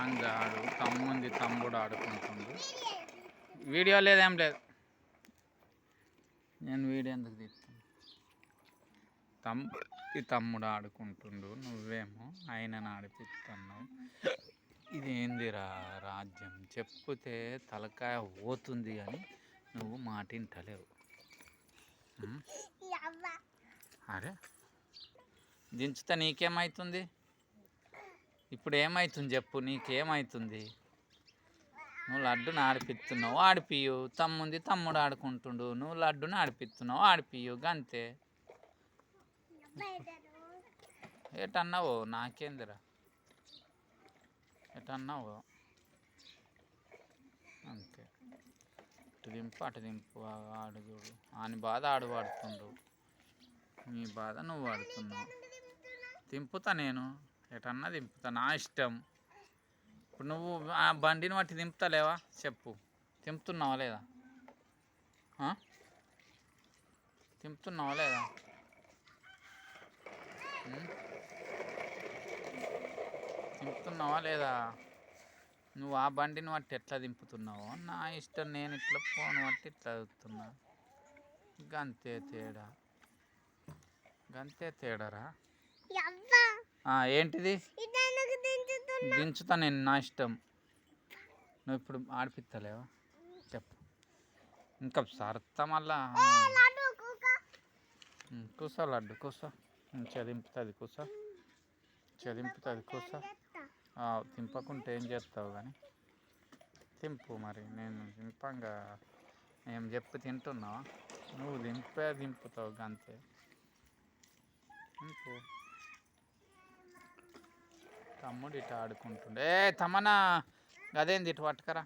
Song ఆడు తమ్ముడు ఆడుకుంటుండు. Video లేదేం లేదు. నేను వీడియో ఎందుకు తీస్తాను? తమ్ముడు ఆడుకుంటుండు, నువ్వేమో ఆయనను ఆడిపిస్తున్నావు. ఇదేందిరా రాజ్యం? చెప్తే తలకాయ పోతుంది అని నువ్వు మాటింటలేవు. అరే దించుతా నీకేమవుతుంది? ఇప్పుడు ఏమవుతుంది చెప్పు, నీకేమవుతుంది? నువ్వు లడ్డుని ఆడిపిస్తున్నావు, ఆడిపియు. తమ్ముడు ఆడుకుంటుండు, నువ్వు లడ్డుని ఆడిపిస్తున్నావు, ఆడిపియు. గంతే. ఏటన్నావు? నాకేందిరా ఎటన్నావు? అంతే. అటు దింపు ఆడు చూడు. ఆని బాధ ఆడు వాడుతుండు, నీ బాధ నువ్వు వాడుతున్నావు. దింపుతా నేను, ఎటన్నా దింపుతా, నా ఇష్టం. ఇప్పుడు నువ్వు ఆ బండిని బట్టి దింపుతలేవా చెప్పు? దింపుతున్నావా లేదా? దింపుతున్నావా లేదా? దింపుతున్నావా లేదా? నువ్వు ఆ బండిని బట్టి ఎట్లా దింపుతున్నావో నా ఇష్టం. నేను ఇట్లా ఫోన్ బట్టి ఇట్లా చదువుతున్నా. గంతే తేడారా? ఏంటిది? దించుతా నేను, నా ఇష్టం. నువ్వు ఇప్పుడు ఆడిపిస్తలేవా చెప్పు? ఇంకా సర్తా మళ్ళా. కూసో లడ్డు, కూసో. చదింపుతుంది, కూసో. కూసో. తింపకుంటే ఏం చేస్తావు కానీ తింపు. మరి నేను దింపంగా ఏం చెప్పి తింటున్నావా? నువ్వు దింపుతావు అంతే. దింపు. తమ్ముడు ఇటు ఆడుకుంటుండే. తమన్నా అదేంది ఇటు పట్టుకరా.